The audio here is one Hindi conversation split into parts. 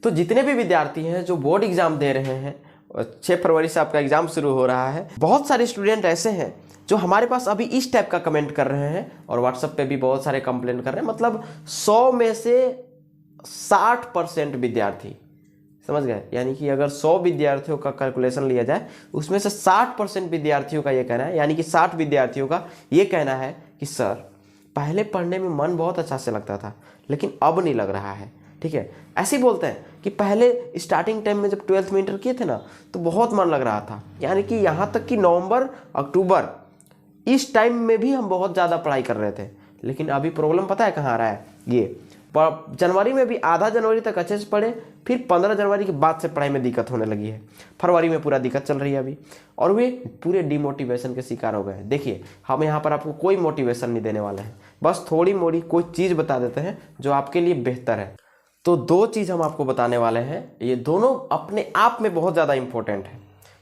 तो जितने भी विद्यार्थी हैं जो बोर्ड एग्जाम दे रहे हैं, 6 फरवरी से आपका एग्जाम शुरू हो रहा है, बहुत सारे स्टूडेंट ऐसे हैं जो हमारे पास अभी इस टाइप का कमेंट कर रहे हैं और व्हाट्सएप पे भी बहुत सारे कंप्लेंट कर रहे हैं। मतलब 100 में से 60% विद्यार्थी, समझ गए, यानी कि अगर 100 विद्यार्थियों का कैलकुलेशन लिया जाए उसमें से 60% विद्यार्थियों का ये कहना है, यानी कि 60 विद्यार्थियों का ये कहना है कि सर पहले पढ़ने में मन बहुत अच्छा से लगता था लेकिन अब नहीं लग रहा है। ठीक है, ऐसे ही बोलते हैं कि पहले स्टार्टिंग टाइम में जब 12th में इंटर किए थे ना तो बहुत मन लग रहा था, यानी कि यहाँ तक कि नवंबर अक्टूबर इस टाइम में भी हम बहुत ज़्यादा पढ़ाई कर रहे थे। लेकिन अभी प्रॉब्लम पता है कहाँ आ रहा है, ये जनवरी में भी आधा जनवरी तक अच्छे से पढ़े, फिर 15 जनवरी के बाद से पढ़ाई में दिक्कत होने लगी है। फरवरी में पूरा दिक्कत चल रही है अभी, और वे पूरे डिमोटिवेशन के शिकार हो गए। देखिए हम यहाँ पर आपको कोई मोटिवेशन नहीं देने वाले हैं, बस थोड़ी मोड़ी कोई चीज़ बता देते हैं जो आपके लिए बेहतर है। तो 2 चीज़ हम आपको बताने वाले हैं, ये दोनों अपने आप में बहुत ज़्यादा इम्पोर्टेंट है,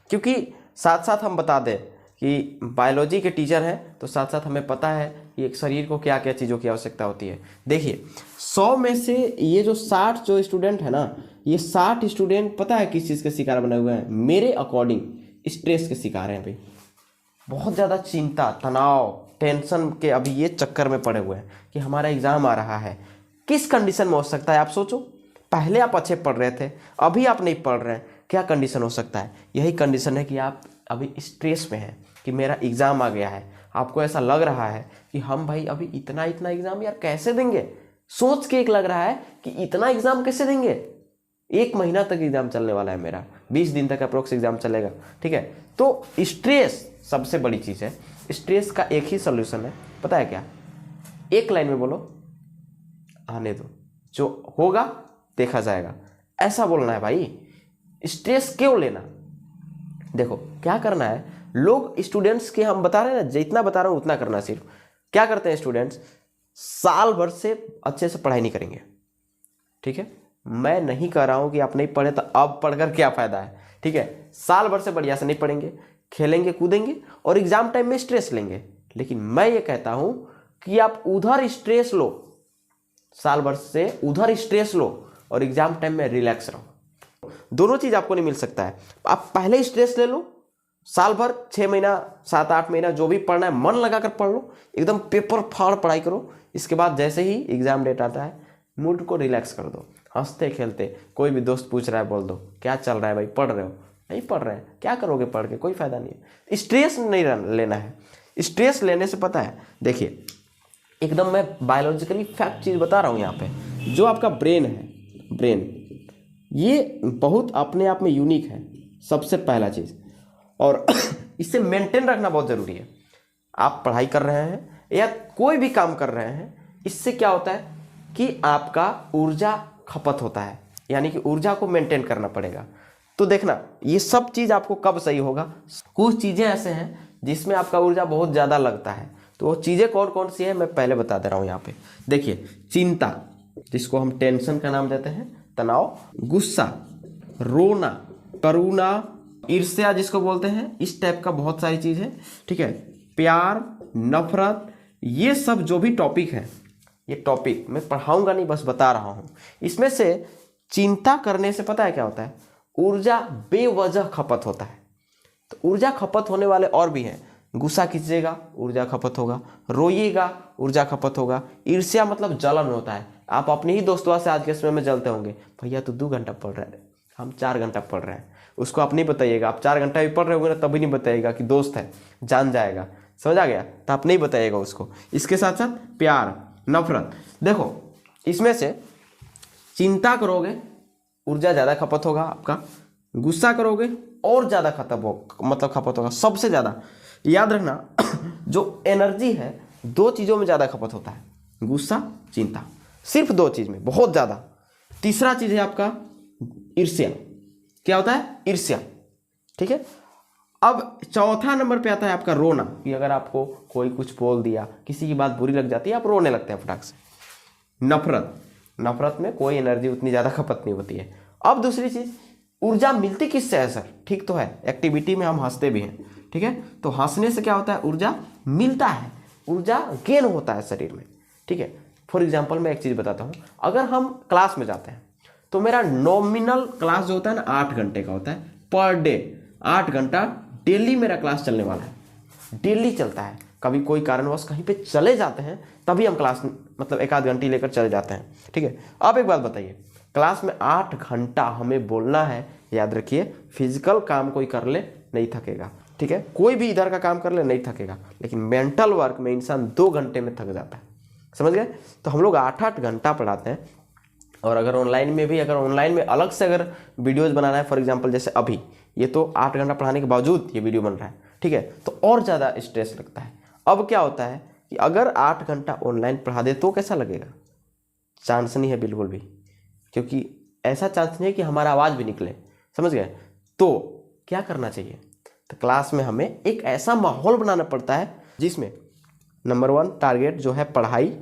क्योंकि साथ साथ हम बता दें कि बायोलॉजी के टीचर हैं तो साथ साथ हमें पता है कि एक शरीर को क्या क्या चीज़ों की आवश्यकता होती है। देखिए 100 में से ये जो 60 जो स्टूडेंट है ना, ये 60 स्टूडेंट पता है किस चीज़ के शिकार बने हुए हैं? मेरे अकॉर्डिंग स्ट्रेस के शिकार हैं। अभी बहुत ज़्यादा चिंता, तनाव, टेंशन के अभी ये चक्कर में पड़े हुए हैं कि हमारा एग्ज़ाम आ रहा है। किस कंडीशन में हो सकता है आप सोचो, पहले आप अच्छे पढ़ रहे थे, अभी आप नहीं पढ़ रहे हैं, क्या कंडीशन हो सकता है? यही कंडीशन है कि आप अभी स्ट्रेस में हैं कि मेरा एग्ज़ाम आ गया है। आपको ऐसा लग रहा है कि हम भाई अभी इतना एग्ज़ाम यार कैसे देंगे, सोच के एक लग रहा है कि इतना एग्ज़ाम कैसे देंगे। 1 महीना तक एग्ज़ाम चलने वाला है मेरा, 20 दिन तक अप्रोक्स एग्ज़ाम चलेगा। ठीक है, तो स्ट्रेस सबसे बड़ी चीज़ है। स्ट्रेस का एक ही सोल्यूशन है, पता है क्या? एक लाइन में बोलो, आने दो, जो होगा देखा जाएगा, ऐसा बोलना है भाई। स्ट्रेस क्यों लेना? देखो क्या करना है, लोग स्टूडेंट्स के हम बता रहे हैं ना, जितना बता रहा हूँ उतना करना। सिर्फ क्या करते हैं स्टूडेंट्स, साल भर से अच्छे से पढ़ाई नहीं करेंगे। ठीक है, मैं नहीं कह रहा हूँ कि आप नहीं पढ़े तो अब पढ़कर क्या फ़ायदा है। ठीक है, साल भर से बढ़िया से नहीं पढ़ेंगे, खेलेंगे कूदेंगे और एग्ज़ाम टाइम में स्ट्रेस लेंगे। लेकिन मैं ये कहता हूँ कि आप उधर स्ट्रेस लो, साल भर से उधर स्ट्रेस लो और एग्जाम टाइम में रिलैक्स रहो। दोनों चीज़ आपको नहीं मिल सकता है। आप पहले स्ट्रेस ले लो, साल भर 6 महीना 7-8 महीना जो भी पढ़ना है मन लगाकर पढ़ लो, एकदम पेपर फाड़ पढ़ाई करो। इसके बाद जैसे ही एग्जाम डेट आता है मूड को रिलैक्स कर दो, हंसते खेलते। कोई भी दोस्त पूछ रहा है बोल दो क्या चल रहा है भाई, पढ़ रहे हो? नहीं पढ़ रहे हैं, क्या करोगे पढ़ के, कोई फायदा नहीं है। स्ट्रेस नहीं लेना है। स्ट्रेस लेने से पता है, देखिए एकदम मैं बायोलॉजिकली फैक्ट चीज़ बता रहा हूँ यहाँ पे, जो आपका ब्रेन है, ब्रेन ये बहुत अपने आप में यूनिक है, सबसे पहला चीज़। और इसे मेंटेन रखना बहुत ज़रूरी है। आप पढ़ाई कर रहे हैं या कोई भी काम कर रहे हैं, इससे क्या होता है कि आपका ऊर्जा खपत होता है, यानी कि ऊर्जा को मेंटेन करना पड़ेगा। तो देखना ये सब चीज़ आपको कब सही होगा। कुछ चीज़ें ऐसे हैं जिसमें आपका ऊर्जा बहुत ज़्यादा लगता है, तो वो चीज़ें कौन कौन सी है मैं पहले बता दे रहा हूँ यहाँ पे। देखिए चिंता, जिसको हम टेंशन का नाम देते हैं, तनाव, गुस्सा, रोना, करुणा, ईर्ष्या जिसको बोलते हैं, इस टाइप का बहुत सारी चीज़ है। ठीक है, प्यार, नफरत, ये सब जो भी टॉपिक है, ये टॉपिक मैं पढ़ाऊंगा नहीं, बस बता रहा हूँ। इसमें से चिंता करने से पता है क्या होता है, ऊर्जा बेवजह खपत होता है। तो ऊर्जा खपत होने वाले और भी हैं, गुस्सा खींचेगा ऊर्जा खपत होगा, रोइएगा ऊर्जा खपत होगा, ईर्ष्या मतलब जलन होता है। आप अपने ही दोस्तों से आज के समय में जलते होंगे, भैया तो 2 घंटा पढ़ रहे हैं, हम 4 घंटा पढ़ रहे हैं, उसको आप नहीं बताइएगा। आप 4 घंटा भी पढ़ रहे होंगे ना तभी नहीं बताइएगा कि दोस्त है, जान जाएगा, समझ आ गया, तो आप नहीं बताइएगा उसको। इसके साथ साथ प्यार, नफरत, देखो इसमें से चिंता करोगे ऊर्जा ज़्यादा खपत होगा आपका, गुस्सा करोगे और ज़्यादा खपत होगा, सबसे ज़्यादा। याद रखना जो एनर्जी है 2 चीज़ों में ज़्यादा खपत होता है, गुस्सा, चिंता, सिर्फ 2 चीज़ में बहुत ज़्यादा। तीसरा चीज़ है आपका ईर्ष्या। क्या होता है? ईर्ष्या। ठीक है, अब चौथा नंबर पे आता है आपका रोना, कि अगर आपको कोई कुछ बोल दिया, किसी की बात बुरी लग जाती है, आप रोने लगते हैं फटाक से। नफरत, नफरत में कोई एनर्जी उतनी ज़्यादा खपत नहीं होती है। अब दूसरी चीज़, ऊर्जा मिलती किससे है सर? ठीक तो है, एक्टिविटी में हम हंसते भी हैं। ठीक है, तो हंसने से क्या होता है, ऊर्जा मिलता है, ऊर्जा गेन होता है शरीर में। ठीक है, फॉर एग्जाम्पल मैं एक चीज़ बताता हूँ, अगर हम क्लास में जाते हैं तो मेरा नॉमिनल क्लास जो होता है ना 8 घंटे का होता है पर डे। 8 घंटा डेली मेरा क्लास चलने वाला है, डेली चलता है। कभी कोई कारणवश कहीं पे चले जाते हैं तभी हम क्लास मतलब 1 आध घंटे लेकर चले जाते हैं, ठीक है। अब एक बात बताइए, क्लास में 8 घंटा हमें बोलना है, याद रखिए फिजिकल काम कोई कर ले नहीं थकेगा, ठीक है, कोई भी इधर का काम कर ले नहीं थकेगा, लेकिन मेंटल वर्क में इंसान 2 घंटे में थक जाता है, समझ गए। तो हम लोग 8-8 घंटा पढ़ाते हैं। और अगर ऑनलाइन में भी, अगर ऑनलाइन में अलग से अगर वीडियोज़ बनाना है, फॉर एग्जाम्पल जैसे अभी ये तो 8 घंटा पढ़ाने के बावजूद ये वीडियो बन रहा है, ठीक है, तो और ज़्यादा स्ट्रेस लगता है। अब क्या होता है कि अगर 8 घंटा ऑनलाइन पढ़ा दे तो कैसा लगेगा? चांस नहीं है बिल्कुल भी, क्योंकि ऐसा चांस नहीं है कि हमारा आवाज़ भी निकले, समझ गए। तो क्या करना चाहिए? तो क्लास में हमें एक ऐसा माहौल बनाना पड़ता है जिसमें नंबर 1 टारगेट जो है पढ़ाई,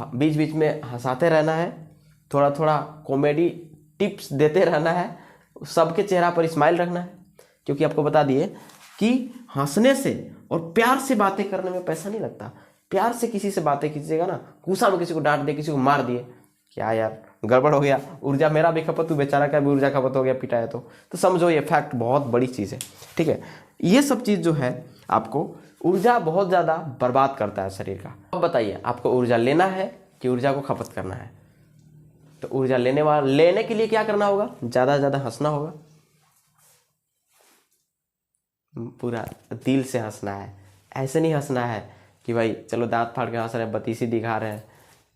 बीच बीच में हंसाते रहना है, थोड़ा थोड़ा कॉमेडी टिप्स देते रहना है, सबके चेहरा पर स्माइल रखना है, क्योंकि आपको बता दिए कि हंसने से और प्यार से बातें करने में पैसा नहीं लगता। प्यार से किसी से बातें कीजिएगा ना, गुस्सा में किसी को डांट दिए, किसी को मार दिए, क्या यार गड़बड़ हो गया, ऊर्जा मेरा भी खपत, तू बेचारा का भी ऊर्जा खपत हो गया, पिटाया तो समझो ये फैक्ट बहुत बड़ी चीज़ है, ठीक है। ये सब चीज़ जो है आपको ऊर्जा बहुत ज़्यादा बर्बाद करता है शरीर का। अब बताइए आपको ऊर्जा लेना है कि ऊर्जा को खपत करना है? तो ऊर्जा लेने के लिए क्या करना होगा? ज़्यादा से ज़्यादा हंसना होगा, पूरा दिल से हंसना है। ऐसे नहीं हंसना है कि भाई चलो दांत फाड़ के हंस रहे हैं, बतीसी दिखा रहे हैं,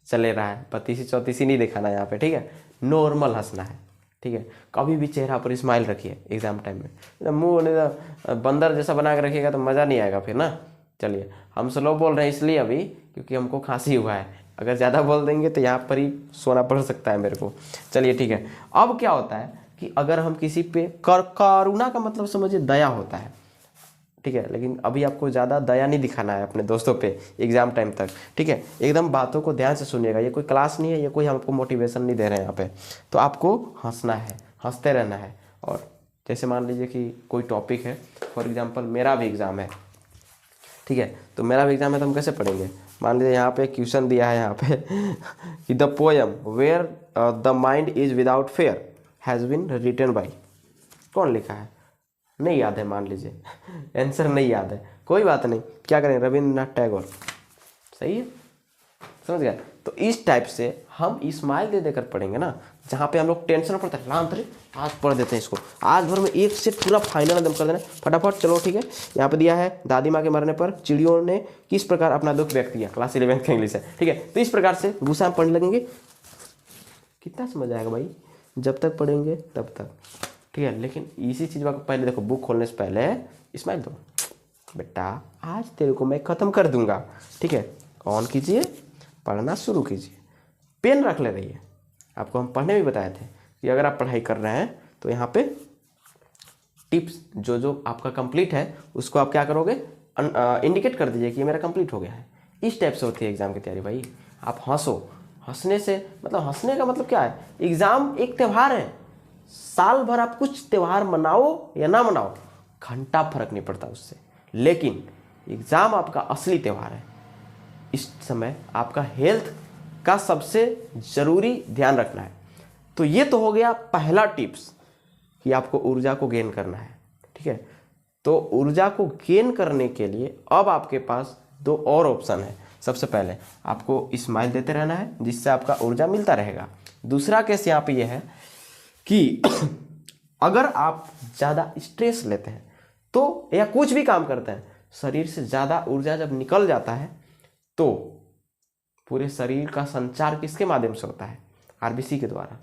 चले रहा है, बतीसी चौतीसी नहीं दिखाना यहाँ पे, ठीक है, नॉर्मल हंसना है, ठीक है। कभी भी चेहरा पर स्माइल रखिए एग्जाम टाइम में, मुंह बंदर जैसा बना के रखिएगा तो मज़ा नहीं आएगा फिर ना। चलिए हम स्लो बोल रहे हैं इसलिए अभी क्योंकि हमको खांसी हुआ है, अगर ज़्यादा बोल देंगे तो यहाँ पर ही सोना पड़ सकता है मेरे को। चलिए ठीक है। अब क्या होता है कि अगर हम किसी पे करुणा का मतलब समझिए दया होता है, ठीक है, लेकिन अभी आपको ज़्यादा दया नहीं दिखाना है अपने दोस्तों पे एग्जाम टाइम तक, ठीक है। एकदम बातों को ध्यान से सुनिएगा, ये कोई क्लास नहीं है, ये कोई हमको मोटिवेशन नहीं दे रहे हैं यहाँ पे। तो आपको हंसना है, हंसते रहना है। और जैसे मान लीजिए कि कोई टॉपिक है, फॉर एग्जांपल मेरा भी एग्ज़ाम है, ठीक है, तो मेरा भी एग्ज़ाम है तो हम कैसे पढ़ेंगे? मान लीजिए यहाँ पे क्वेश्चन दिया है यहाँ पे कि the poem where the mind is without fear has been written by, कौन लिखा है? नहीं याद है, मान लीजिए आंसर नहीं याद है, कोई बात नहीं, क्या करें, रविंद्रनाथ टैगोर, सही है, समझ गया। तो इस टाइप से हम स्माइल दे देकर पढ़ेंगे ना, जहाँ पे हम लोग टेंशन पड़ता है लांत रे आज पढ़ देते हैं इसको, आज भर में एक से पूरा फाइनल एकदम कर देना फटाफट। चलो ठीक है, यहाँ पे दिया है दादी माँ के मरने पर चिड़ियों ने किस प्रकार अपना दुख व्यक्त किया, क्लास 11 का इंग्लिश है, ठीक है। तो इस प्रकार से गुस्सा में पढ़ने लगेंगे, कितना समझ आएगा भाई, जब तक पढ़ेंगे तब तक, ठीक है। लेकिन इसी चीज़ को पहले देखो, बुक खोलने से पहले स्माइल दो, बेटा आज तेरे को मैं ख़त्म कर दूंगा, ठीक है। ऑन कीजिए, पढ़ना शुरू कीजिए, पेन रख ले रही है। आपको हम पढ़ने भी बताए थे कि अगर आप पढ़ाई कर रहे हैं तो यहाँ पे टिप्स जो आपका कंप्लीट है उसको आप क्या करोगे, इंडिकेट कर दीजिए कि ये मेरा कंप्लीट हो गया है। इस टाइप से होती है एग्ज़ाम की तैयारी भाई। आप हंसो, हंसने से मतलब, हंसने का मतलब क्या है, एग्ज़ाम एक त्यौहार है, साल भर आप कुछ त्यौहार मनाओ या ना मनाओ घंटा फर्क नहीं पड़ता उससे, लेकिन एग्ज़ाम आपका असली त्यौहार है। इस समय आपका हेल्थ का सबसे ज़रूरी ध्यान रखना है। तो ये तो हो गया पहला टिप्स कि आपको ऊर्जा को गेन करना है, ठीक है। तो ऊर्जा को गेन करने के लिए अब आपके पास 2 और ऑप्शन है। सबसे पहले आपको स्माइल देते रहना है जिससे आपका ऊर्जा मिलता रहेगा। दूसरा केस यहाँ पे ये है कि अगर आप ज़्यादा स्ट्रेस लेते हैं तो या कुछ भी काम करते हैं, शरीर से ज़्यादा ऊर्जा जब निकल जाता है तो पूरे शरीर का संचार किसके माध्यम से होता है, आरबीसी के द्वारा,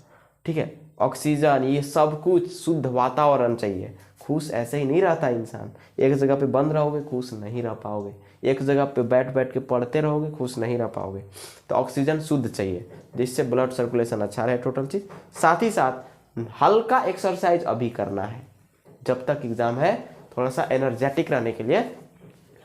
ठीक है। ऑक्सीजन, ये सब कुछ, शुद्ध वातावरण चाहिए। खुश ऐसे ही नहीं रहता इंसान, एक जगह पे बंद रहोगे खुश नहीं रह पाओगे, एक जगह पे बैठ बैठ के पढ़ते रहोगे खुश नहीं रह पाओगे। तो ऑक्सीजन शुद्ध चाहिए जिससे ब्लड सर्कुलेशन अच्छा रहे, टोटल चीज़। साथ ही साथ हल्का एक्सरसाइज अभी करना है, जब तक एग्ज़ाम है थोड़ा सा एनर्जेटिक रहने के लिए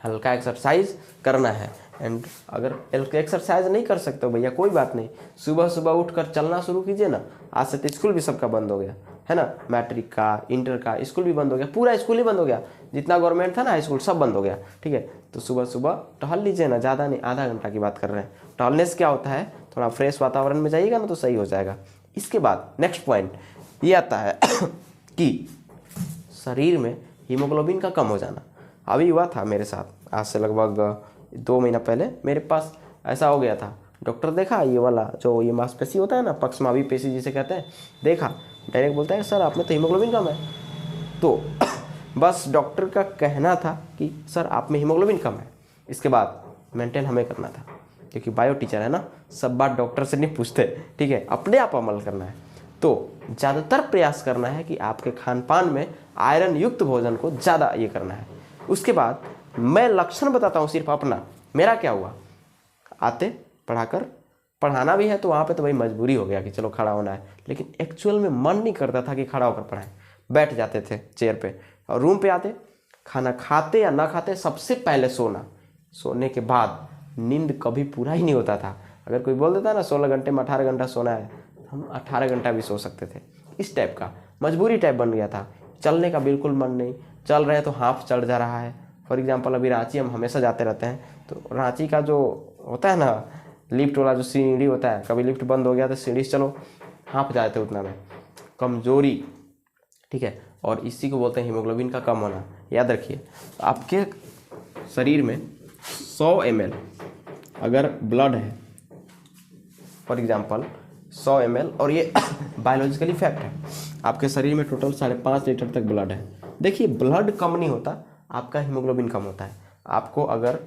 हल्का एक्सरसाइज करना है। एंड अगर एक्सरसाइज नहीं कर सकते हो भैया कोई बात नहीं, सुबह सुबह उठकर चलना शुरू कीजिए ना। आज से तो स्कूल भी सबका बंद हो गया है ना, मैट्रिक का, इंटर का स्कूल भी बंद हो गया, पूरा स्कूल ही बंद हो गया, जितना गवर्नमेंट था ना हाई स्कूल सब बंद हो गया, ठीक है। तो सुबह सुबह टहल लीजिए ना, ज़्यादा नहीं, आधा घंटा की बात कर रहे हैं। टहलने से क्या होता है, थोड़ा फ्रेश वातावरण में जाइएगा ना तो सही हो जाएगा। इसके बाद नेक्स्ट पॉइंट ये आता है कि शरीर में हीमोग्लोबिन का कम हो जाना। अभी हुआ था मेरे साथ, आज से लगभग 2 महीना पहले मेरे पास ऐसा हो गया था। डॉक्टर देखा, ये वाला जो ये मांसपेशी होता है ना, पक्षमावी पेशी जिसे कहते हैं, देखा, डायरेक्ट बोलता है सर आप में तो हीमोग्लोबिन कम है। तो बस डॉक्टर का कहना था कि सर आप में हीमोग्लोबिन कम है। इसके बाद मेंटेन हमें करना था, क्योंकि बायो टीचर है ना, सब बात डॉक्टर से नहीं पूछते, ठीक है, अपने आप अमल करना है। तो ज़्यादातर प्रयास करना है कि आपके खान पान में आयरन युक्त भोजन को ज़्यादा ये करना है। उसके बाद मैं लक्षण बताता हूँ सिर्फ अपना, मेरा क्या हुआ, आते पढ़ाकर, पढ़ाना भी है तो वहाँ पे तो भाई मजबूरी हो गया कि चलो खड़ा होना है, लेकिन एक्चुअल में मन नहीं करता था कि खड़ा होकर पढ़ाएं। बैठ जाते थे चेयर पे और रूम पे आते, खाना खाते या ना खाते सबसे पहले सोना, सोने के बाद नींद कभी पूरा ही नहीं होता था। अगर कोई बोल देता ना 16 घंटे में 18 घंटा सोना है, हम 18 घंटा भी सो सकते थे। इस टाइप का मजबूरी टाइप बन गया था। चलने का बिल्कुल मन नहीं, चल रहे हैं तो हाफ चढ़ जा रहा है। फॉर एग्जांपल अभी रांची हम हमेशा जाते रहते हैं, तो रांची का जो होता है ना लिफ्ट वाला जो सीढ़ी होता है, कभी लिफ्ट बंद हो गया तो सीढ़ी से चलो, हाफ जाते उतना में, कमजोरी, ठीक है। और इसी को बोलते हैं हीमोग्लोबिन का कम होना। याद रखिए, आपके शरीर में 100 ml अगर ब्लड है, फॉर एग्जांपल 100 ml, और ये बायोलॉजिकली फैक्ट है, आपके शरीर में टोटल 5.5 लीटर तक ब्लड है। देखिए ब्लड कम नहीं होता, आपका हीमोग्लोबिन कम होता है। आपको अगर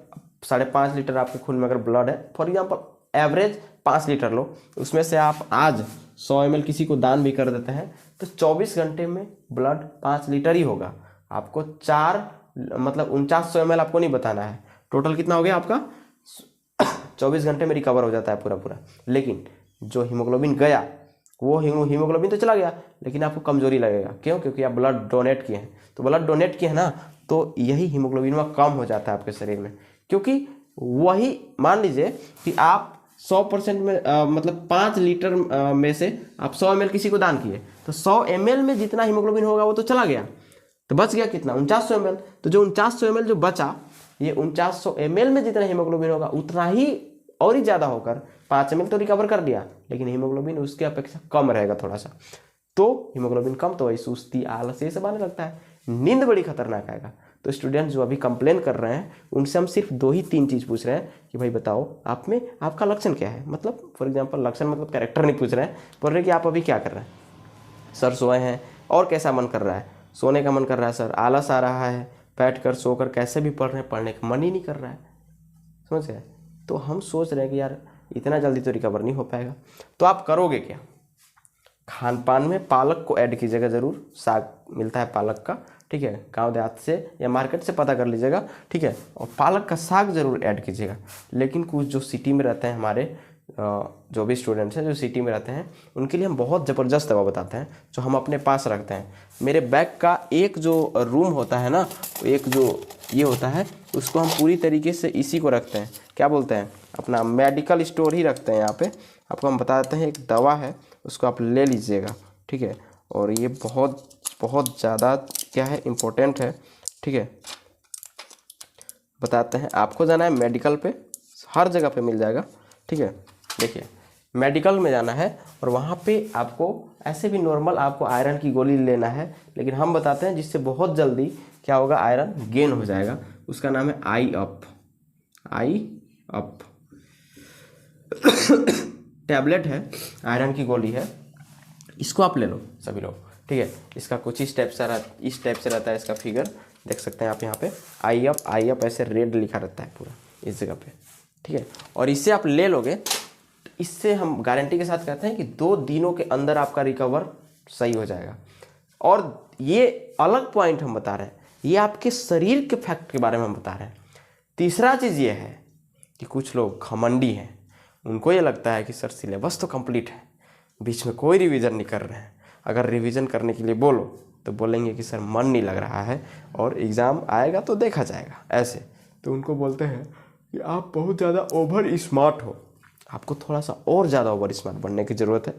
5.5 लीटर आपके खून में अगर ब्लड है, फॉर एग्जांपल एवरेज 5 लीटर लो, उसमें से आप आज 100 ml किसी को दान भी कर देते हैं तो 24 घंटे में ब्लड 5 लीटर ही होगा। आपको 4900 ml आपको नहीं बताना है, टोटल कितना हो गया आपका 24 घंटे में रिकवर हो जाता है पूरा पूरा। लेकिन जो हीमोग्लोबिन गया वो हीमोग्लोबिन तो चला गया, लेकिन आपको कमजोरी लगेगा। क्यों? क्योंकि आप ब्लड डोनेट किए हैं। तो ब्लड डोनेट किए हैं ना, तो यही हीमोग्लोबिन कम हो जाता है आपके शरीर में। क्योंकि वही मान लीजिए कि आप 100% में मतलब 5 लीटर में से आप 100 ml किसी को दान किए, तो 100 ml में जितना हीमोग्लोबिन होगा वो तो चला गया, तो बच गया कितना 4900 ml। तो जो 4900 ml जो बचा, ये 4900 ml में जितना हीमोग्लोबिन होगा उतना ही और ही ज़्यादा होकर 5 ml तो रिकवर कर लिया, लेकिन हीमोग्लोबिन उसके अपेक्षा कम रहेगा थोड़ा सा। तो हीमोग्लोबिन कम तो वही सुस्ती, आलस ये सब आने लगता है, नींद बड़ी खतरनाक आएगा। तो स्टूडेंट्स जो अभी कंप्लेन कर रहे हैं उनसे हम सिर्फ 2 ही 3 चीज़ पूछ रहे हैं कि भाई बताओ आप में आपका लक्षण क्या है। मतलब फॉर एग्जांपल लक्षण मतलब कैरेक्टर नहीं पूछ रहे हैं, बोल रहे हैं कि आप अभी क्या कर रहे हैं। सर सोए हैं और कैसा मन कर रहा है, सोने का मन कर रहा है सर, आलस आ रहा है, बैठ कर सोकर कैसे भी पढ़ रहे हैं, पढ़ने का मन ही नहीं कर रहा है, समझ रहे। तो हम सोच रहे हैं कि यार इतना जल्दी तो रिकवर नहीं हो पाएगा। तो आप करोगे क्या, खान पान में पालक को ऐड कीजिएगा ज़रूर, साग मिलता है पालक का, ठीक है, गांव देहात से या मार्केट से पता कर लीजिएगा, ठीक है, और पालक का साग ज़रूर ऐड कीजिएगा। लेकिन कुछ जो सिटी में रहते हैं हमारे जो भी स्टूडेंट्स हैं जो सिटी में रहते हैं, उनके लिए हम बहुत ज़बरदस्त दवा बताते हैं जो हम अपने पास रखते हैं। मेरे बैग का एक जो रूम होता है ना, एक जो ये होता है, उसको हम पूरी तरीके से इसी को रखते हैं, क्या बोलते हैं, अपना मेडिकल स्टोर ही रखते हैं। यहाँ पे आपको हम बता देते हैं, एक दवा है उसको आप ले लीजिएगा, ठीक है, और ये बहुत बहुत ज़्यादा क्या है इम्पोर्टेंट है, ठीक है, बताते हैं। आपको जाना है मेडिकल पे, हर जगह पे मिल जाएगा, ठीक है। देखिए मेडिकल में जाना है और वहाँ पे आपको ऐसे भी नॉर्मल आपको आयरन की गोली लेना है, लेकिन हम बताते हैं जिससे बहुत जल्दी क्या होगा, आयरन गेन हो जाएगा। उसका नाम है आई अप, आई अप टैबलेट है, आयरन की गोली है, इसको आप ले लो सभी लोग, ठीक है। इसका कुछ इस टाइप से रहता है इसका फिगर, देख सकते हैं आप यहाँ पे, आई अप ऐसे रेड लिखा रहता है पूरा इस जगह पे, ठीक है। और इससे आप ले लोगे, तो इससे हम गारंटी के साथ कहते हैं कि 2 दिनों के अंदर आपका रिकवर सही हो जाएगा। और ये अलग पॉइंट हम बता रहे हैं, ये आपके शरीर के फैक्ट के बारे में हम बता रहे हैं। तीसरा चीज़ ये है कि कुछ लोग घमंडी हैं, उनको ये लगता है कि सर सिलेबस तो कंप्लीट है, बीच में कोई रिवीजन नहीं कर रहे हैं, अगर रिवीजन करने के लिए बोलो तो बोलेंगे कि सर मन नहीं लग रहा है और एग्ज़ाम आएगा तो देखा जाएगा, ऐसे। तो उनको बोलते हैं कि आप बहुत ज़्यादा ओवर स्मार्ट हो, आपको थोड़ा सा और ज़्यादा ओवर स्मार्ट बनने की ज़रूरत है,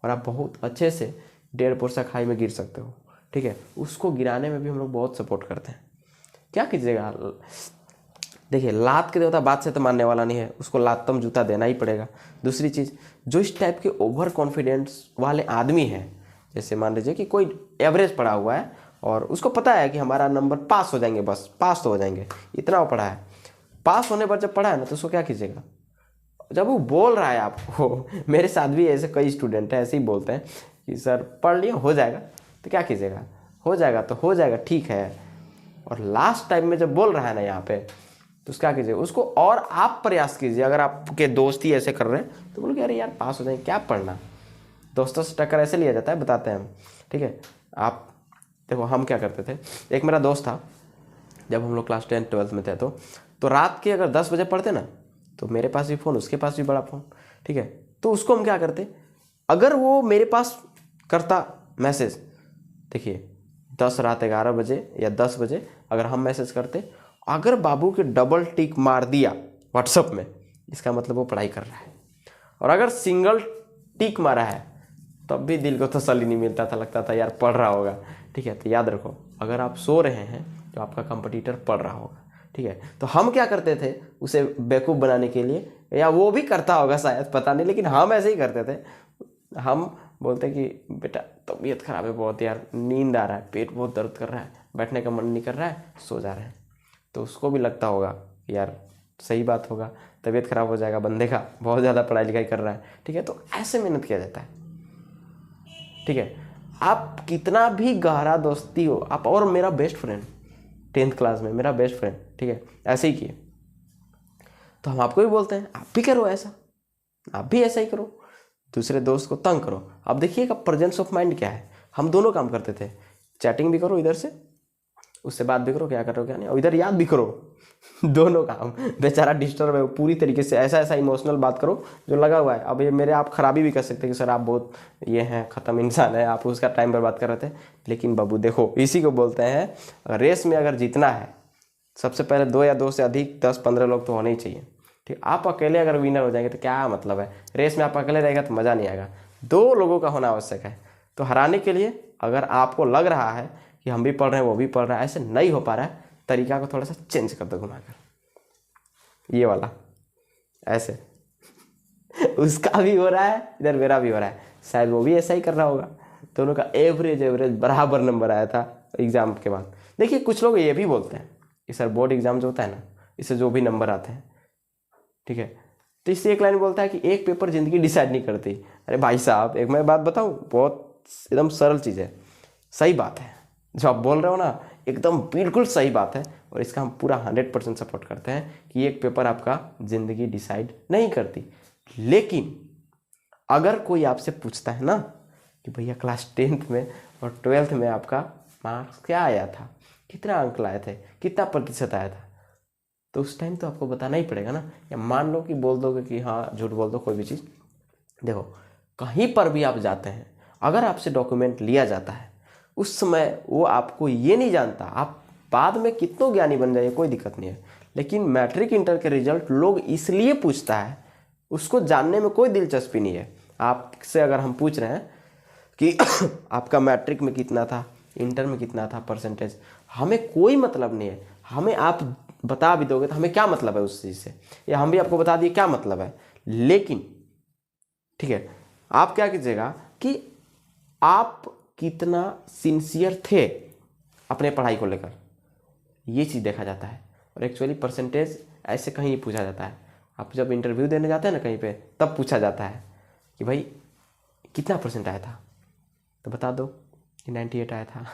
और आप बहुत अच्छे से 1.5 पोरसा खाई में गिर सकते हो, ठीक है। उसको गिराने में भी हम लोग बहुत सपोर्ट करते हैं। क्या कीजिएगा, देखिए लात के देवता बात से तो मानने वाला नहीं है, उसको लातम जूता देना ही पड़ेगा। दूसरी चीज़, जो इस टाइप के ओवर कॉन्फिडेंस वाले आदमी हैं, जैसे मान लीजिए कि कोई एवरेज पढ़ा हुआ है और उसको पता है कि हमारा नंबर पास हो जाएंगे, बस पास तो हो जाएंगे, इतना वो पढ़ा है। पास होने पर जब पढ़ा है ना तो उसको क्या कीजिएगा, जब वो बोल रहा है आपको, मेरे साथ भी ऐसे कई स्टूडेंट हैं ऐसे ही बोलते हैं कि सर पढ़ लिया हो जाएगा, तो क्या कीजिएगा, हो जाएगा तो हो जाएगा ठीक है। और लास्ट टाइम में जब बोल रहा है ना यहाँ पे, तो उसका कीजिए, उसको और आप प्रयास कीजिए। अगर आपके दोस्त ही ऐसे कर रहे हैं तो बोलो कि अरे यार पास हो जाएंगे, क्या पढ़ना। दोस्तों से टक्कर ऐसे लिया जाता है, बताते हैं हम, ठीक है। आप देखो हम क्या करते थे, एक मेरा दोस्त था, जब हम लोग क्लास 10 12 में थे तो रात के अगर 10 बजे पढ़ते ना, तो मेरे पास भी फ़ोन, उसके पास भी बड़ा फ़ोन, ठीक है। तो उसको हम क्या करते, अगर वो मेरे पास करता मैसेज, देखिए 10 रात 11 बजे या 10 बजे अगर हम मैसेज करते, अगर बाबू के डबल टिक मार दिया व्हाट्सअप में, इसका मतलब वो पढ़ाई कर रहा है। और अगर सिंगल टिक मारा है तब भी दिल को तसल्ली नहीं मिलता था, लगता था यार पढ़ रहा होगा, ठीक है। तो याद रखो, अगर आप सो रहे हैं तो आपका कंपटीटर पढ़ रहा होगा, ठीक है। तो हम क्या करते थे उसे बेवकूफ़ बनाने के लिए, या वो भी करता होगा शायद, पता नहीं, लेकिन हम ऐसे ही करते थे। हम बोलते कि बेटा तबीयत खराब है बहुत यार, नींद आ रहा है, पेट बहुत दर्द कर रहा है, बैठने का मन नहीं कर रहा है, सो जा रहे हैं। तो उसको भी लगता होगा कि यार सही बात होगा, तबीयत खराब हो जाएगा बंदे का, बहुत ज़्यादा पढ़ाई लिखाई कर रहा है, ठीक है। तो ऐसे मेहनत किया जाता है, ठीक है। आप कितना भी गहरा दोस्ती हो, आप और मेरा बेस्ट फ्रेंड 10th क्लास में मेरा बेस्ट फ्रेंड, ठीक है, ऐसे ही किए। तो हम आपको भी बोलते हैं आप भी करो ऐसा, आप भी ऐसा ही करो, दूसरे दोस्त को तंग करो। अब देखिएगा प्रेजेंस ऑफ माइंड क्या है, हम दोनों काम करते थे, चैटिंग भी करो इधर से, उससे बात भी करो क्या करो क्या नहीं, और इधर याद भी करो दोनों काम। बेचारा डिस्टर्ब है पूरी तरीके से, ऐसा ऐसा इमोशनल बात करो जो लगा हुआ है। अब ये मेरे आप खराबी भी कर सकते हैं कि सर आप बहुत ये हैं, ख़त्म इंसान है, आप उसका टाइम पर बात कर रहे थे। लेकिन बाबू देखो, इसी को बोलते हैं रेस में अगर जीतना है, सबसे पहले 2 या 2 से अधिक 10-15 लोग तो होने ही चाहिए, ठीक। आप अकेले अगर विनर हो जाएंगे तो क्या मतलब है, रेस में आप अकेले रहेगा तो मज़ा नहीं आएगा, 2 लोगों का होना आवश्यक है। तो हराने के लिए अगर आपको लग रहा है कि हम भी पढ़ रहे हैं वो भी पढ़ रहा है, ऐसे नहीं हो पा रहा है, तरीका को थोड़ा सा चेंज कर दो घुमाकर, ये वाला ऐसे उसका भी हो रहा है, इधर मेरा भी हो रहा है, शायद वो भी ऐसा ही कर रहा होगा। दोनों का एवरेज बराबर नंबर आया था एग्ज़ाम के बाद। देखिए कुछ लोग ये भी बोलते हैं कि सर बोर्ड एग्ज़ाम जो होता है ना, इससे जो भी नंबर आते हैं, ठीक है, तो इससे एक लाइन बोलता है कि एक पेपर ज़िंदगी डिसाइड नहीं करती। अरे भाई साहब एक मैं बात बताऊँ, बहुत एकदम सरल चीज़ है, सही बात है जो आप बोल रहे हो ना, एकदम बिल्कुल सही बात है, और इसका हम पूरा 100% सपोर्ट करते हैं कि एक पेपर आपका ज़िंदगी डिसाइड नहीं करती। लेकिन अगर कोई आपसे पूछता है ना कि भैया क्लास 10th में और 12th में आपका मार्क्स क्या आया था, कितना अंक लाए थे, कितना प्रतिशत आया था, तो उस टाइम तो आपको बताना ही पड़ेगा ना। या मान लो कि बोल दोगे कि हाँ झूठ बोल दो कोई भी चीज़, देखो कहीं पर भी आप जाते हैं, अगर आपसे डॉक्यूमेंट लिया जाता है, उस समय वो आपको ये नहीं जानता, आप बाद में कितनों ज्ञानी बन जाइए कोई दिक्कत नहीं है, लेकिन मैट्रिक इंटर के रिजल्ट लोग इसलिए पूछता है, उसको जानने में कोई दिलचस्पी नहीं है। आपसे अगर हम पूछ रहे हैं कि आपका मैट्रिक में कितना था, इंटर में कितना था परसेंटेज, हमें कोई मतलब नहीं है, हमें आप बता भी दोगे तो हमें क्या मतलब है उस चीज़ से, या हम भी आपको बता दिए क्या मतलब है। लेकिन ठीक है, आप क्या कीजिएगा कि आप कितना सिंसियर थे अपने पढ़ाई को लेकर, ये चीज़ देखा जाता है। और एक्चुअली परसेंटेज ऐसे कहीं नहीं पूछा जाता है, आप जब इंटरव्यू देने जाते हैं ना कहीं पे, तब पूछा जाता है कि भाई कितना परसेंट आया था, तो बता दो कि 98 आया था।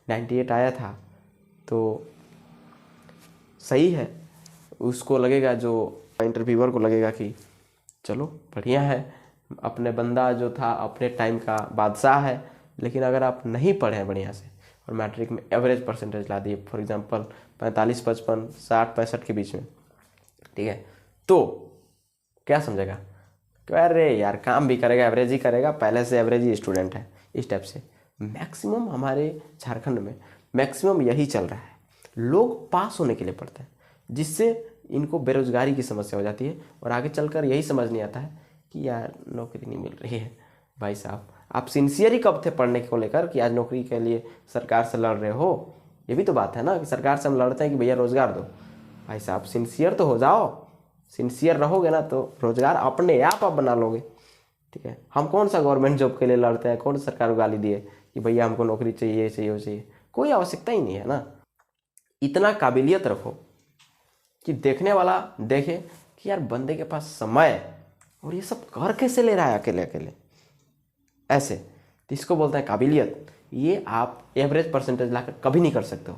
98 आया था तो सही है, उसको लगेगा, जो इंटरव्यूअर को लगेगा कि चलो बढ़िया है, अपने बंदा जो था अपने टाइम का बादशाह है। लेकिन अगर आप नहीं पढ़े हैं बढ़िया से और मैट्रिक में एवरेज परसेंटेज ला दिए, फॉर एग्जांपल 45, 55, 60, 65 के बीच में, ठीक है, तो क्या समझेगा कि अरे यार काम भी करेगा, एवरेज ही करेगा, पहले से एवरेज ही स्टूडेंट है, इस टाइप से। मैक्सिमम हमारे झारखंड में मैक्सिमम यही चल रहा है, लोग पास होने के लिए पढ़ते हैं, जिससे इनको बेरोजगारी की समस्या हो जाती है, और आगे चलकर यही समझ नहीं आता है कि यार नौकरी नहीं मिल रही है। भाई साहब आप सिंसियर ही कब थे पढ़ने को लेकर कि आज नौकरी के लिए सरकार से लड़ रहे हो, ये भी तो बात है ना कि सरकार से हम लड़ते हैं कि भैया रोजगार दो, भाई साहब सिंसियर तो हो जाओ, सिंसियर रहोगे ना तो रोजगार अपने आप बना लोगे। ठीक है, हम कौन सा गवर्नमेंट जॉब के लिए लड़ते हैं, कौन सरकार को गाली दिए कि भैया हमको नौकरी चाहिए चाहिए वो चाहिए, कोई आवश्यकता ही नहीं है ना। इतना काबिलियत रखो कि देखने वाला देखे कि यार बंदे के पास समय और ये सब कर कैसे ले रहा है अकेले अकेले ऐसे, तो इसको बोलते हैं काबिलियत। ये आप एवरेज परसेंटेज लाकर कभी नहीं कर सकते हो।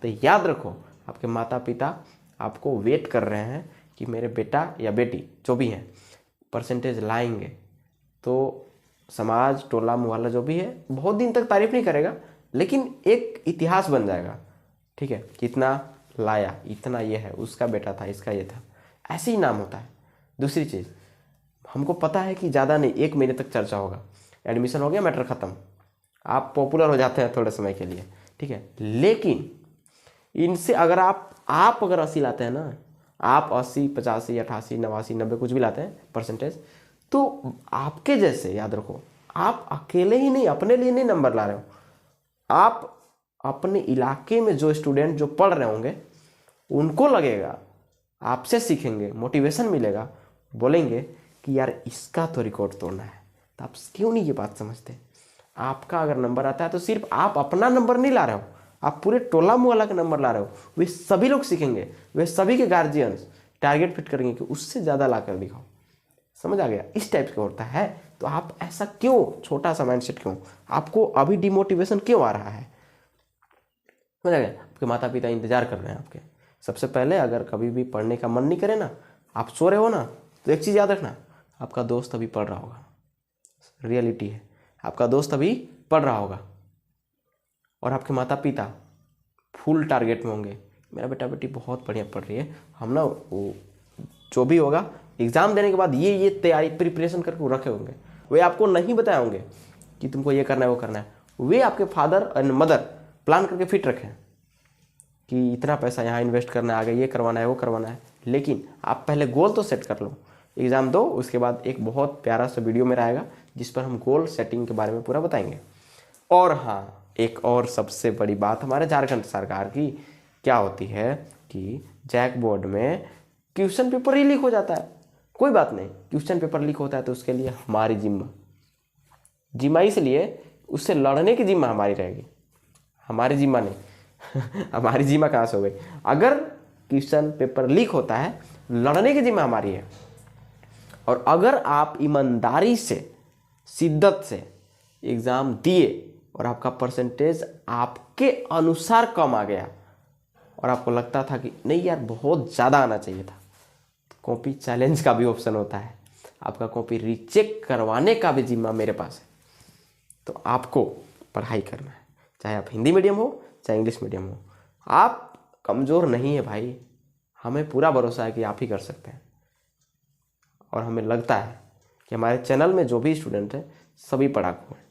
तो याद रखो, आपके माता पिता आपको वेट कर रहे हैं कि मेरे बेटा या बेटी जो भी हैं परसेंटेज लाएंगे, तो समाज टोला मोहल्ला जो भी है बहुत दिन तक तारीफ नहीं करेगा, लेकिन एक इतिहास बन जाएगा। ठीक है, कितना लाया, इतना ये है, उसका बेटा था, इसका ये था, ऐसे ही नाम होता है। दूसरी चीज़, हमको पता है कि ज़्यादा नहीं 1 महीने तक चर्चा होगा, एडमिशन हो गया मैटर ख़त्म, आप पॉपुलर हो जाते हैं थोड़े समय के लिए। ठीक है, लेकिन इनसे अगर आप अगर 80 लाते हैं ना, आप 80 85 88 89 90 कुछ भी लाते हैं परसेंटेज, तो आपके जैसे याद रखो, आप अकेले ही नहीं, अपने लिए नहीं नंबर ला रहे हो, आप अपने इलाके में जो स्टूडेंट जो पढ़ रहे होंगे उनको लगेगा, आपसे सीखेंगे, मोटिवेशन मिलेगा, बोलेंगे कि यार इसका तो रिकॉर्ड तोड़ना है। तो आप क्यों नहीं ये बात समझते? आपका अगर नंबर आता है तो सिर्फ आप अपना नंबर नहीं ला रहे हो, आप पूरे टोला मुहल्ला का नंबर ला रहे हो। वे सभी लोग सीखेंगे, वे सभी के गार्जियंस टारगेट फिट करेंगे कि उससे ज़्यादा ला कर दिखाओ। समझ आ गया? इस टाइप का होता है। तो आप ऐसा क्यों, छोटा सा माइंडसेट क्यों, आपको अभी डिमोटिवेशन क्यों आ रहा है? समझ आ गया? आपके माता पिता इंतजार कर रहे हैं आपके। सबसे पहले अगर कभी भी पढ़ने का मन नहीं करे ना, आप सो रहे हो ना, तो एक चीज़ याद रखना, आपका दोस्त अभी पढ़ रहा होगा। रियलिटी है, आपका दोस्त अभी पढ़ रहा होगा और आपके माता पिता फुल टारगेट में होंगे, मेरा बेटा बेटी बहुत बढ़िया पढ़ रही है, हम ना वो जो भी होगा एग्ज़ाम देने के बाद ये तैयारी प्रिपरेशन करके रखे होंगे। वे आपको नहीं बताए होंगे कि तुमको ये करना है वो करना है, वे आपके फादर एंड मदर प्लान करके फिट रखें कि इतना पैसा यहाँ इन्वेस्ट करना है, आगे ये करवाना है वो करवाना है। लेकिन आप पहले गोल तो सेट कर लो, एग्ज़ाम दो, उसके बाद एक बहुत प्यारा सा वीडियो मेरा आएगा जिस पर हम गोल सेटिंग के बारे में पूरा बताएंगे। और हाँ, एक और सबसे बड़ी बात हमारे झारखंड सरकार की क्या होती है कि जैक बोर्ड में क्वेश्चन पेपर ही लीक हो जाता है। कोई बात नहीं, क्वेश्चन पेपर लीक होता है तो उसके लिए हमारी जिम्मा इसलिए उससे लड़ने की जिम्मा हमारी रहेगी, हमारी जिम्मा नहीं हमारी जिम्मा कहाँ से हो गई? अगर क्वेश्चन पेपर लीक होता है, लड़ने की जिम्मा हमारी है। और अगर आप ईमानदारी से, शिद्दत से एग्ज़ाम दिए और आपका परसेंटेज आपके अनुसार कम आ गया और आपको लगता था कि नहीं यार बहुत ज़्यादा आना चाहिए था, तो कॉपी चैलेंज का भी ऑप्शन होता है, आपका कॉपी रीचेक करवाने का भी जिम्मा मेरे पास है। तो आपको पढ़ाई करना है, चाहे आप हिंदी मीडियम हो चाहे इंग्लिश मीडियम हो। आप कमज़ोर नहीं है भाई, हमें पूरा भरोसा है कि आप ही कर सकते हैं। और हमें लगता है कि हमारे चैनल में जो भी स्टूडेंट हैं सभी पढ़ाकू हैं।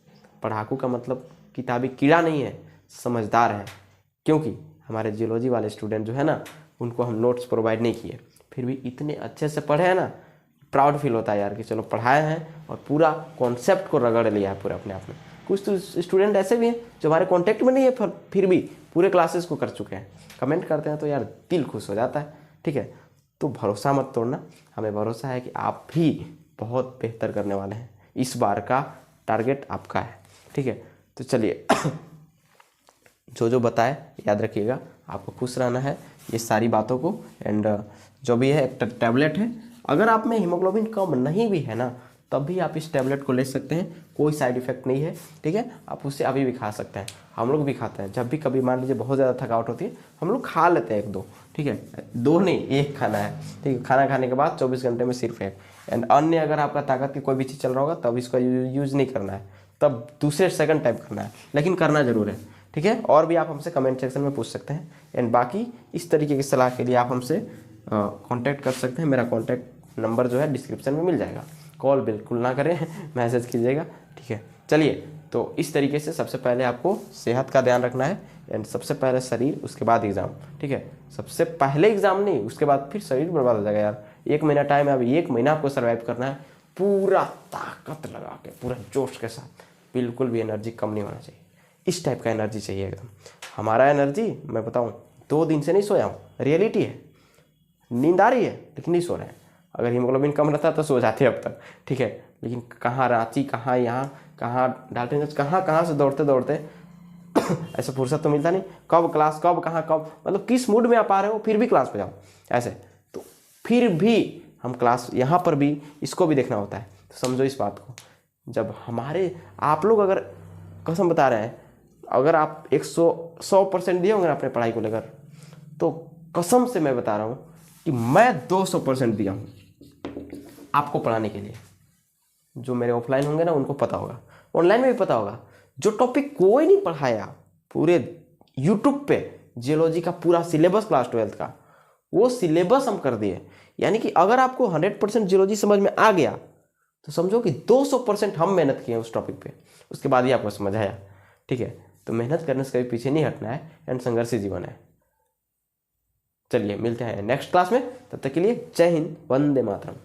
पढ़ाकू का मतलब किताबी कीड़ा नहीं है, समझदार है। क्योंकि हमारे जियोलॉजी वाले स्टूडेंट जो है ना, उनको हम नोट्स प्रोवाइड नहीं किए, फिर भी इतने अच्छे से पढ़े हैं ना, प्राउड फील होता है यार कि चलो पढ़ाए हैं और पूरा कॉन्सेप्ट को रगड़ लिया है पूरा अपने आप में। कुछ तो स्टूडेंट ऐसे भी हैं जो हमारे कॉन्टेक्ट में नहीं है, फिर भी पूरे क्लासेस को कर चुके हैं, कमेंट करते हैं तो यार दिल खुश हो जाता है। ठीक है, तो भरोसा मत तोड़ना, हमें भरोसा है कि आप भी बहुत बेहतर करने वाले हैं। इस बार का टारगेट आपका है। ठीक है, तो चलिए जो जो बताए याद रखिएगा, आपको खुश रहना है ये सारी बातों को। एंड जो भी है एक टैबलेट है, अगर आप में हीमोग्लोबिन कम नहीं भी है ना, तब भी आप इस टैबलेट को ले सकते हैं, कोई साइड इफेक्ट नहीं है। ठीक है, आप उससे अभी भी खा सकते हैं, हम लोग भी खाते हैं। जब भी कभी मान लीजिए बहुत ज़्यादा थकावट होती है, हम लोग खा लेते हैं 1-2। ठीक है, 2 नहीं 1 खाना है। ठीक है, खाना खाने के बाद 24 घंटे में सिर्फ 1। एंड अन्य अगर आपका ताकत की कोई भी चीज़ चल रहा होगा तब इसका यूज़ नहीं करना है, तब दूसरे सेकंड टाइप करना है, लेकिन करना जरूर है। ठीक है, और भी आप हमसे कमेंट सेक्शन में पूछ सकते हैं। एंड बाकी इस तरीके की सलाह के लिए आप हमसे कांटेक्ट कर सकते हैं। मेरा कांटेक्ट नंबर जो है डिस्क्रिप्शन में मिल जाएगा, कॉल बिल्कुल ना करें मैसेज कीजिएगा। ठीक है, चलिए, तो इस तरीके से सबसे पहले आपको सेहत का ध्यान रखना है। एंड सबसे पहले शरीर, उसके बाद एग्ज़ाम। ठीक है, सबसे पहले एग्ज़ाम नहीं, उसके बाद फिर शरीर बर्बाद हो जाएगा यार। 1 महीना टाइम है, अभी 1 महीना आपको सर्वाइव करना है पूरा ताकत लगा के, पूरा जोश के साथ, बिल्कुल भी एनर्जी कम नहीं होना चाहिए। इस टाइप का एनर्जी चाहिए एकदम। हमारा एनर्जी मैं बताऊँ 2 दिन से नहीं सोया हूँ, रियलिटी है। नींद आ रही है लेकिन नहीं सो रहे हैं। अगर हीमोग्लोबिन कम रहता तो सो जाते अब तक, ठीक है। लेकिन कहाँ रांची, कहाँ यहाँ, कहाँ डाल्टनगंज, कहाँ से दौड़ते दौड़ते ऐसा फुर्सत तो मिलता नहीं। कब क्लास, कब कहाँ, कब मतलब किस मूड में आप आ रहे हो, फिर भी क्लास पे जाओ ऐसे। तो फिर भी हम क्लास यहाँ पर भी इसको भी देखना होता है। तो समझो इस बात को, जब हमारे आप लोग अगर कसम बता रहे हैं, अगर आप 100% दिए होंगे अपने पढ़ाई को लेकर, तो कसम से मैं बता रहा हूँ कि मैं 200% दिया हूँ आपको पढ़ाने के लिए। जो मेरे ऑफलाइन होंगे ना उनको पता होगा, ऑनलाइन में भी पता होगा। जो टॉपिक कोई नहीं पढ़ाया पूरे यूट्यूब पे, जियोलॉजी का पूरा सिलेबस क्लास 12th का, वो सिलेबस हम कर दिए। यानी कि अगर आपको 100% जियोलॉजी समझ में आ गया तो समझो कि 200% हम मेहनत किए उस टॉपिक पे, उसके बाद ही आपको समझ आया, ठीक है। तो मेहनत करने से कभी पीछे नहीं हटना है, एंड संघर्ष ही जीवन है। चलिए मिलते हैं नेक्स्ट क्लास में, तब तक के लिए जय हिंद, वंदे मातरम।